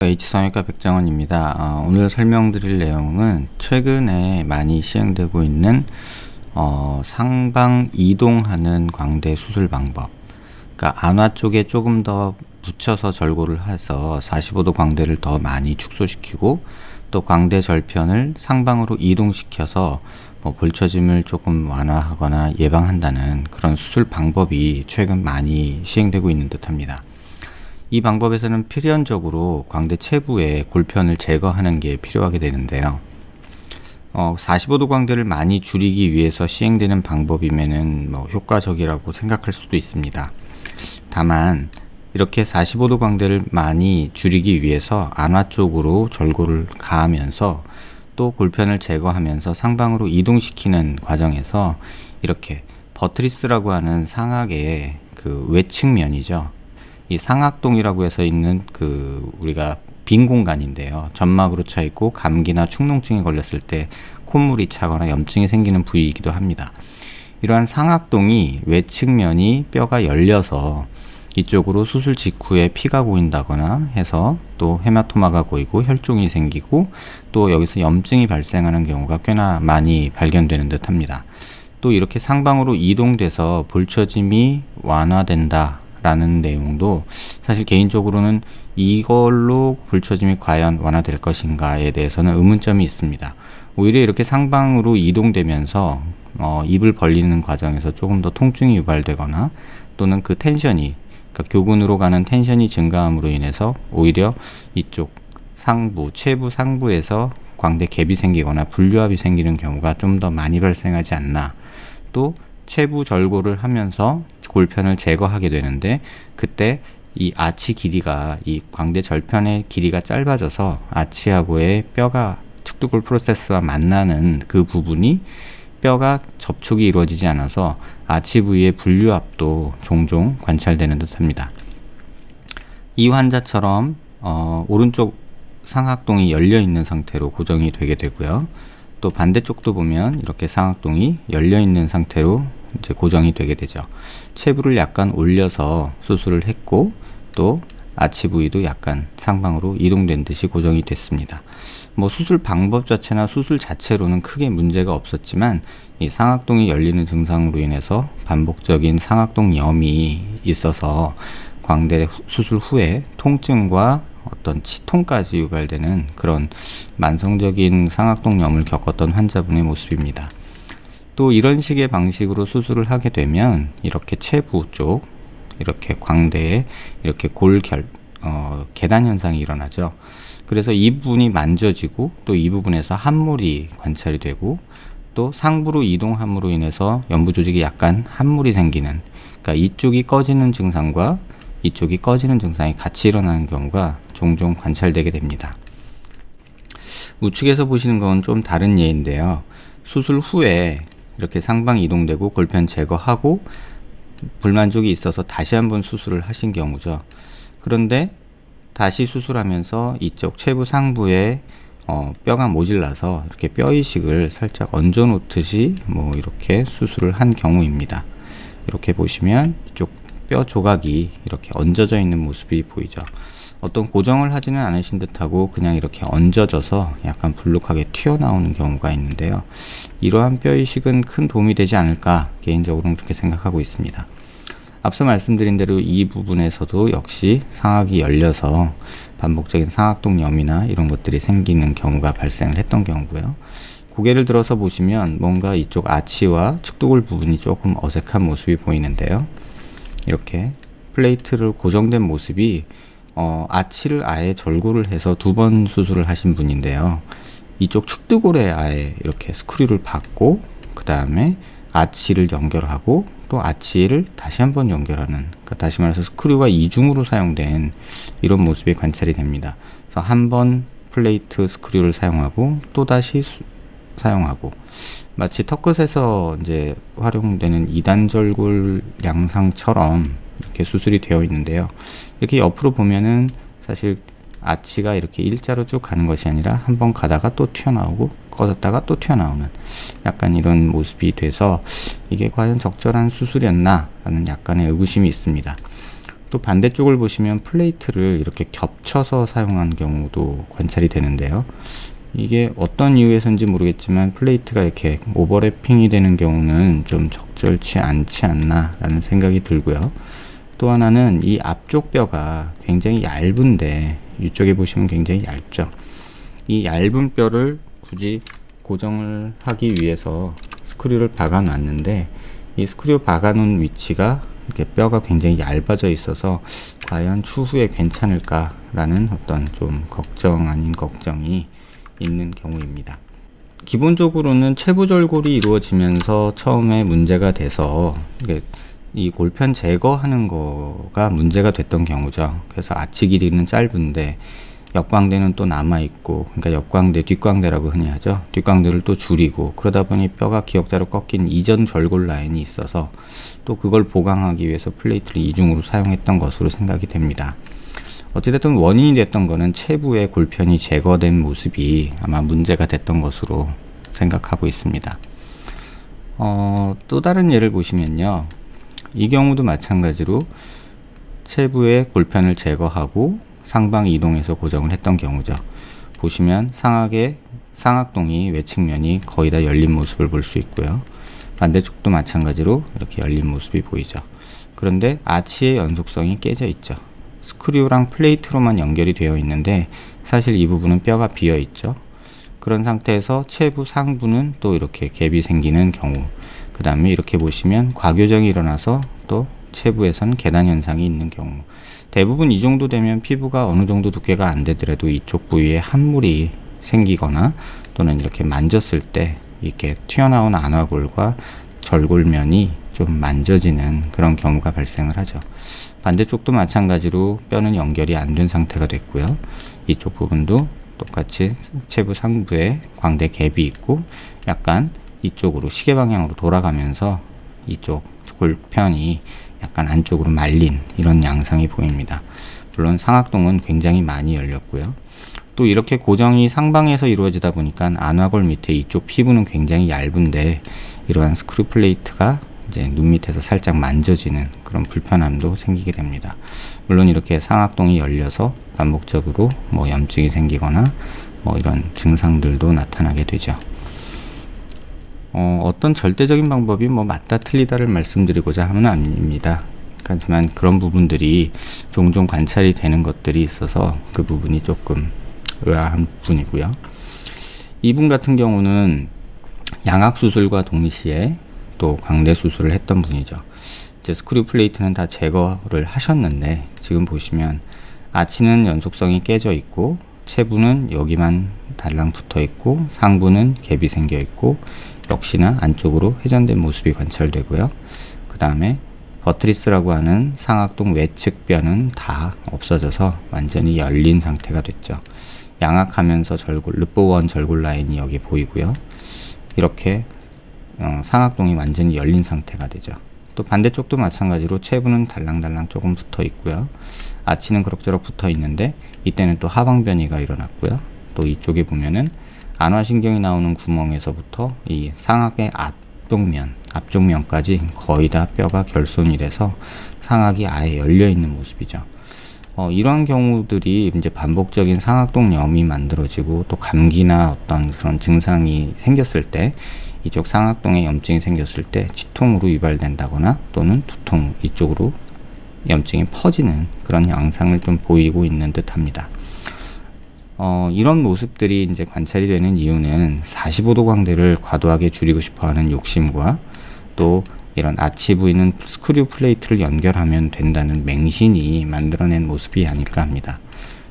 H성형외과 백정원입니다. 오늘 설명드릴 내용은 최근에 많이 시행되고 있는 상방 이동하는 광대 수술 방법. 그러니까 안화 쪽에 조금 더 붙여서 절골을 해서 45도 광대를 더 많이 축소시키고 또 광대 절편을 상방으로 이동시켜서 볼처짐을 조금 완화하거나 예방한다는 그런 수술 방법이 최근 많이 시행되고 있는 듯합니다. 이 방법에서는 필연적으로 광대 체부에 골편을 제거하는 게 필요하게 되는데요. 45도 광대를 많이 줄이기 위해서 시행되는 방법이면은 효과적이라고 생각할 수도 있습니다. 다만 이렇게 45도 광대를 많이 줄이기 위해서 안화 쪽으로 절골을 가하면서 또 골편을 제거하면서 상방으로 이동시키는 과정에서 이렇게 버트리스라고 하는 상악의 그 외측면이죠. 이 상악동이라고 해서 있는 우리가 빈 공간인데요. 점막으로 차 있고 감기나 축농증이 걸렸을 때 콧물이 차거나 염증이 생기는 부위이기도 합니다. 이러한 상악동이 외측면이 뼈가 열려서 이쪽으로 수술 직후에 피가 고인다거나 해서 또 헤마토마가 고이고 혈종이 생기고 또 여기서 염증이 발생하는 경우가 꽤나 많이 발견되는 듯 합니다. 또 이렇게 상방으로 이동돼서 볼처짐이 완화된다 라는 내용도 사실 개인적으로는 이걸로 볼처짐이 과연 완화될 것인가에 대해서는 의문점이 있습니다. 오히려 이렇게 상방으로 이동되면서 입을 벌리는 과정에서 조금 더 통증이 유발되거나 또는 그 텐션이 그러니까 교근으로 가는 텐션이 증가함으로 인해서 오히려 이쪽 상부, 체부 상부에서 광대 갭이 생기거나 분류압이 생기는 경우가 좀 더 많이 발생하지 않나. 또 체부 절골을 하면서 골편을 제거하게 되는데 그때 이 아치 길이가 이 광대 절편의 길이가 짧아져서 아치하고의 뼈가 축두골 프로세스와 만나는 그 부분이 뼈가 접촉이 이루어지지 않아서 아치 부위의 분류압도 종종 관찰되는 듯 합니다. 이 환자처럼 오른쪽 상악동이 열려 있는 상태로 고정이 되게 되고요. 또 반대쪽도 보면 이렇게 상악동이 열려 있는 상태로 이제 고정이 되게 되죠. 체부를 약간 올려서 수술을 했고 또 아치 부위도 약간 상방으로 이동된 듯이 고정이 됐습니다. 수술 방법 자체나 수술 자체로는 크게 문제가 없었지만 이 상악동이 열리는 증상으로 인해서 반복적인 상악동염이 있어서 광대 수술 후에 통증과 어떤 치통까지 유발되는 그런 만성적인 상악동염을 겪었던 환자분의 모습입니다. 또 이런 식의 방식으로 수술을 하게 되면 이렇게 체부 쪽 이렇게 광대에 이렇게 계단 현상이 일어나죠. 그래서 이 부분이 만져지고 또 이 부분에서 함몰이 관찰이 되고 또 상부로 이동함으로 인해서 연부 조직이 약간 함몰이 생기는, 그러니까 이쪽이 꺼지는 증상과 이쪽이 꺼지는 증상이 같이 일어나는 경우가 종종 관찰되게 됩니다. 우측에서 보시는 건 좀 다른 예인데요. 수술 후에 이렇게 상방 이동되고 골편 제거하고 불만족이 있어서 다시 한번 수술을 하신 경우죠. 그런데 다시 수술하면서 이쪽 체부 상부에 뼈가 모질라서 이렇게 뼈 이식을 살짝 얹어 놓듯이 이렇게 수술을 한 경우입니다. 이렇게 보시면 이쪽 뼈 조각이 이렇게 얹어져 있는 모습이 보이죠. 어떤 고정을 하지는 않으신 듯하고 그냥 이렇게 얹어져서 약간 불룩하게 튀어나오는 경우가 있는데요. 이러한 뼈 이식은 큰 도움이 되지 않을까 개인적으로는 그렇게 생각하고 있습니다. 앞서 말씀드린 대로 이 부분에서도 역시 상악이 열려서 반복적인 상악동염이나 이런 것들이 생기는 경우가 발생을 했던 경우고요. 고개를 들어서 보시면 뭔가 이쪽 아치와 측두골 부분이 조금 어색한 모습이 보이는데요. 이렇게 플레이트를 고정된 모습이 아치를 아예 절골을 해서 2번 수술을 하신 분인데요. 이쪽 측두골에 아예 이렇게 스크류를 박고 그 다음에 아치를 연결하고 또 아치를 다시 한번 연결하는, 그러니까 다시 말해서 스크류가 이중으로 사용된 이런 모습이 관찰이 됩니다. 그래서 한번 플레이트 스크류를 사용하고 또 다시 사용하고 마치 턱끝에서 이제 활용되는 2단 절골 양상처럼 이렇게 수술이 되어 있는데요. 이렇게 옆으로 보면은 사실 아치가 이렇게 일자로 쭉 가는 것이 아니라 한번 가다가 또 튀어나오고 꺼졌다가 또 튀어나오는 약간 이런 모습이 돼서 이게 과연 적절한 수술이었나 라는 약간의 의구심이 있습니다. 또 반대쪽을 보시면 플레이트를 이렇게 겹쳐서 사용한 경우도 관찰이 되는데요. 이게 어떤 이유에서인지 모르겠지만 플레이트가 이렇게 오버래핑이 되는 경우는 좀 적절치 않지 않나 라는 생각이 들고요. 또 하나는 이 앞쪽 뼈가 굉장히 얇은데, 이쪽에 보시면 굉장히 얇죠. 이 얇은 뼈를 굳이 고정을 하기 위해서 스크류를 박아 놨는데, 이 스크류 박아 놓은 위치가 이렇게 뼈가 굉장히 얇아져 있어서 과연 추후에 괜찮을까 라는 어떤 좀 걱정 아닌 걱정이 있는 경우입니다. 기본적으로는 체부절골이 이루어지면서 처음에 문제가 돼서 이 골편 제거하는 거가 문제가 됐던 경우죠. 그래서 아치 길이는 짧은데 역광대는 또 남아있고, 그러니까 역광대, 뒷광대라고 흔히 하죠. 뒷광대를 또 줄이고, 그러다 보니 뼈가 기역자로 꺾인 이전 절골 라인이 있어서 또 그걸 보강하기 위해서 플레이트를 이중으로 사용했던 것으로 생각이 됩니다. 어찌됐든 원인이 됐던 거는 체부의 골편이 제거된 모습이 아마 문제가 됐던 것으로 생각하고 있습니다. 또 다른 예를 보시면요. 이 경우도 마찬가지로 체부의 골편을 제거하고 상방 이동해서 고정을 했던 경우죠. 보시면 상악동이 외측면이 거의 다 열린 모습을 볼 수 있고요. 반대쪽도 마찬가지로 이렇게 열린 모습이 보이죠. 그런데 아치의 연속성이 깨져 있죠. 스크류랑 플레이트로만 연결이 되어 있는데 사실 이 부분은 뼈가 비어 있죠. 그런 상태에서 체부 상부는 또 이렇게 갭이 생기는 경우, 그 다음에 이렇게 보시면 과교정이 일어나서 또 체부에서는 계단 현상이 있는 경우, 대부분 이 정도 되면 피부가 어느 정도 두께가 안 되더라도 이쪽 부위에 함물이 생기거나 또는 이렇게 만졌을 때 이렇게 튀어나온 안화골과 절골면이 좀 만져지는 그런 경우가 발생을 하죠. 반대쪽도 마찬가지로 뼈는 연결이 안 된 상태가 됐고요. 이쪽 부분도 똑같이 체부 상부에 광대 갭이 있고 약간 이쪽으로 시계 방향으로 돌아가면서 이쪽 골편이 약간 안쪽으로 말린 이런 양상이 보입니다. 물론 상악동은 굉장히 많이 열렸고요. 또 이렇게 고정이 상방에서 이루어지다 보니까 안화골 밑에 이쪽 피부는 굉장히 얇은데 이러한 스크류 플레이트가 이제 눈 밑에서 살짝 만져지는 그런 불편함도 생기게 됩니다. 물론 이렇게 상악동이 열려서 반복적으로 뭐 염증이 생기거나 뭐 이런 증상들도 나타나게 되죠. 어떤 절대적인 방법이 뭐 맞다 틀리다를 말씀드리고자 하는 아닙니다. 하지만 그런 부분들이 종종 관찰이 되는 것들이 있어서 그 부분이 조금 의아한 부분이고요. 이분 같은 경우는 양악 수술과 동시에 또 광대 수술을 했던 분이죠. 이제 스크류 플레이트는 다 제거를 하셨는데 지금 보시면 아치는 연속성이 깨져 있고 체부는 여기만 달랑 붙어 있고 상부는 갭이 생겨 있고 역시나 안쪽으로 회전된 모습이 관찰되고요. 그 다음에 버트리스라고 하는 상악동 외측 뼈는 다 없어져서 완전히 열린 상태가 됐죠. 양악하면서 절골, 르뽀원 절골 라인이 여기 보이고요. 이렇게 상악동이 완전히 열린 상태가 되죠. 또 반대쪽도 마찬가지로 체부는 달랑달랑 조금 붙어 있고요. 아치는 그럭저럭 붙어 있는데 이때는 또 하방변이가 일어났고요. 또 이쪽에 보면은 안화신경이 나오는 구멍에서부터 이 상악의 앞쪽면까지 거의 다 뼈가 결손이 돼서 상악이 아예 열려 있는 모습이죠. 이러한 경우들이 이제 반복적인 상악동염이 만들어지고 또 감기나 어떤 그런 증상이 생겼을 때 이쪽 상악동에 염증이 생겼을 때 치통으로 유발된다거나 또는 두통 이쪽으로 염증이 퍼지는 그런 양상을 좀 보이고 있는 듯 합니다. 이런 모습들이 이제 관찰이 되는 이유는 45도 광대를 과도하게 줄이고 싶어 하는 욕심과 또 이런 아치 부위는 스크류 플레이트를 연결하면 된다는 맹신이 만들어낸 모습이 아닐까 합니다.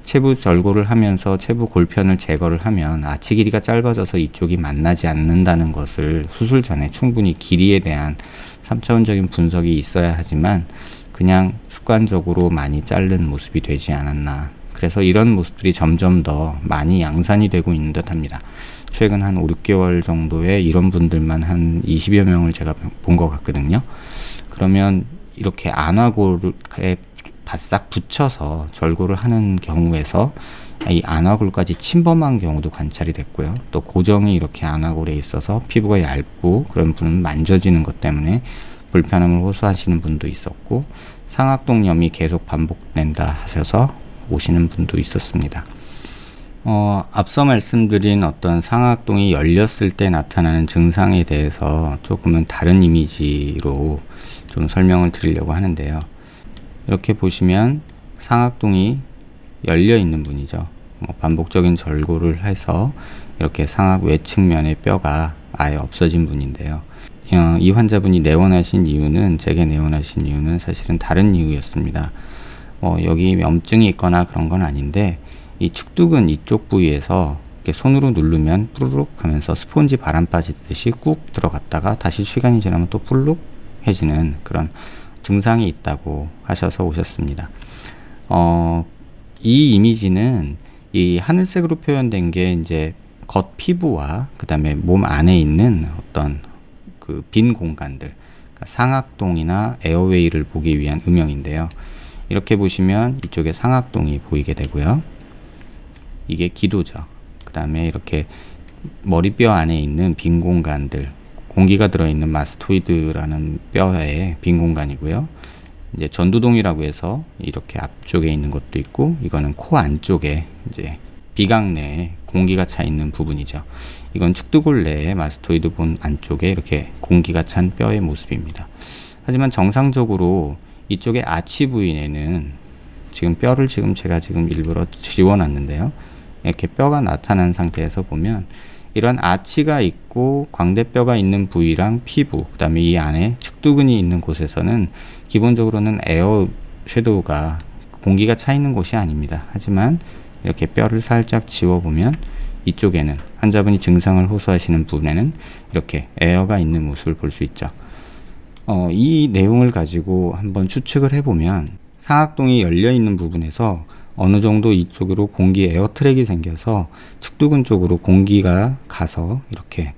체부 절골을 하면서 체부 골편을 제거를 하면 아치 길이가 짧아져서 이쪽이 만나지 않는다는 것을 수술 전에 충분히 길이에 대한 3차원적인 분석이 있어야 하지만 그냥 습관적으로 많이 자른 모습이 되지 않았나. 그래서 이런 모습들이 점점 더 많이 양산이 되고 있는 듯 합니다. 최근 한 5, 6개월 정도에 이런 분들만 한 20여 명을 제가 본 것 같거든요. 그러면 이렇게 안화골에 바싹 붙여서 절골을 하는 경우에서 이 안화골까지 침범한 경우도 관찰이 됐고요. 또 고정이 이렇게 안화골에 있어서 피부가 얇고 그런 분은 만져지는 것 때문에 불편함을 호소하시는 분도 있었고 상악동염이 계속 반복된다 하셔서 오시는 분도 있었습니다. 앞서 말씀드린 어떤 상악동이 열렸을 때 나타나는 증상에 대해서 조금은 다른 이미지로 좀 설명을 드리려고 하는데요. 이렇게 보시면 상악동이 열려 있는 분이죠. 반복적인 절골을 해서 이렇게 상악 외측면의 뼈가 아예 없어진 분인데요. 이 환자분이 내원하신 이유는, 제게 내원하신 이유는 사실은 다른 이유였습니다. 여기 염증이 있거나 그런 건 아닌데, 이 측두근 이쪽 부위에서 이렇게 손으로 누르면 뿌르륵 하면서 스폰지 바람 빠지듯이 꾹 들어갔다가 다시 시간이 지나면 또 뿌르륵 해지는 그런 증상이 있다고 하셔서 오셨습니다. 이 이미지는 이 하늘색으로 표현된 게 이제 겉 피부와 그 다음에 몸 안에 있는 어떤 그 빈 공간들, 그러니까 상악동이나 에어웨이를 보기 위한 음영인데요. 이렇게 보시면 이쪽에 상악동이 보이게 되고요. 이게 기도죠. 그 다음에 이렇게 머리뼈 안에 있는 빈 공간들, 공기가 들어있는 마스토이드라는 뼈의 빈 공간이고요. 이제 전두동이라고 해서 이렇게 앞쪽에 있는 것도 있고, 이거는 코 안쪽에 이제 비강 내에 공기가 차 있는 부분이죠. 이건 축두골 내에 마스토이드 본 안쪽에 이렇게 공기가 찬 뼈의 모습입니다. 하지만 정상적으로 이쪽에 아치 부위에는 지금 뼈를 제가 일부러 지워놨는데요. 이렇게 뼈가 나타난 상태에서 보면 이런 아치가 있고 광대뼈가 있는 부위랑 피부, 그 다음에 이 안에 측두근이 있는 곳에서는 기본적으로는 에어 섀도우가 공기가 차 있는 곳이 아닙니다. 하지만 이렇게 뼈를 살짝 지워보면 이쪽에는, 환자분이 증상을 호소하시는 부분에는 이렇게 에어가 있는 모습을 볼 수 있죠. 이 내용을 가지고 한번 추측을 해보면 상악동이 열려 있는 부분에서 어느 정도 이쪽으로 공기 에어 트랙이 생겨서 측두근 쪽으로 공기가 가서 이렇게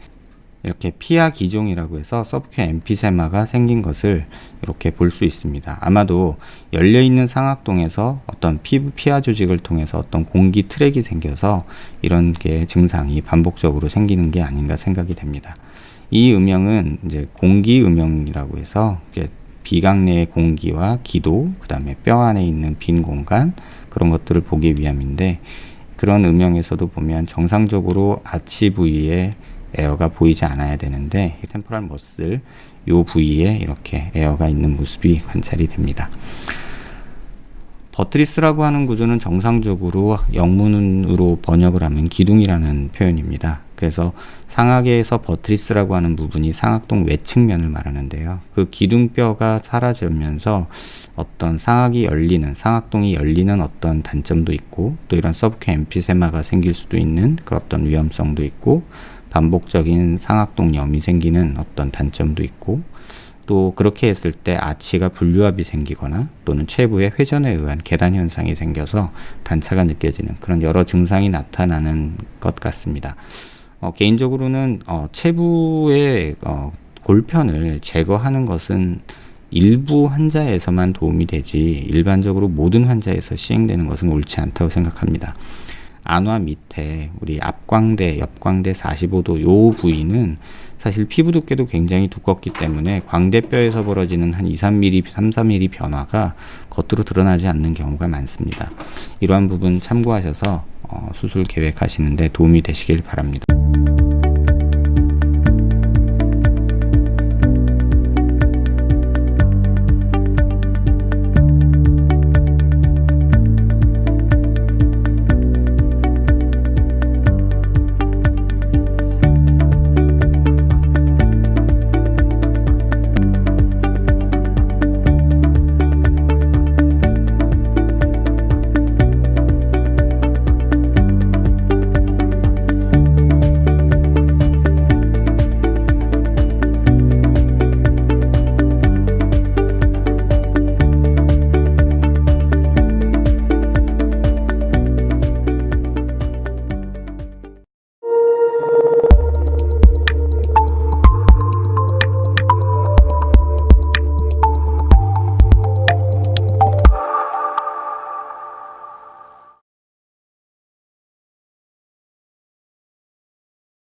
피하 기종이라고 해서 서브큐 엠피세마가 생긴 것을 이렇게 볼 수 있습니다. 아마도 열려 있는 상악동에서 어떤 피부 피하 조직을 통해서 어떤 공기 트랙이 생겨서 이런 게 증상이 반복적으로 생기는 게 아닌가 생각이 됩니다. 이 음영은 이제 공기 음영이라고 해서 이제 비강 내의 공기와 기도, 그 다음에 뼈 안에 있는 빈 공간, 그런 것들을 보기 위함인데, 그런 음영에서도 보면 정상적으로 아치 부위에 에어가 보이지 않아야 되는데, 템포럴 머슬 요 부위에 이렇게 에어가 있는 모습이 관찰이 됩니다. 버트리스라고 하는 구조는 정상적으로 영문으로 번역을 하면 기둥이라는 표현입니다. 그래서 상악에서 버트리스라고 하는 부분이 상악동 외측면을 말하는데요. 그 기둥뼈가 사라지면서 어떤 상악이 열리는, 상악동이 열리는 어떤 단점도 있고, 또 이런 서브큐 엠피세마가 생길 수도 있는 그런 어떤 위험성도 있고, 반복적인 상악동염이 생기는 어떤 단점도 있고, 또 그렇게 했을 때 아치가 분류압이 생기거나 또는 체부의 회전에 의한 계단 현상이 생겨서 단차가 느껴지는 그런 여러 증상이 나타나는 것 같습니다. 개인적으로는 체부의 골편을 제거하는 것은 일부 환자에서만 도움이 되지 일반적으로 모든 환자에서 시행되는 것은 옳지 않다고 생각합니다. 안화 밑에 우리 앞광대, 옆광대 45도 요 부위는 사실 피부 두께도 굉장히 두껍기 때문에 광대뼈에서 벌어지는 한 2-3mm, 3-4mm 변화가 겉으로 드러나지 않는 경우가 많습니다. 이러한 부분 참고하셔서 수술 계획하시는데 도움이 되시길 바랍니다.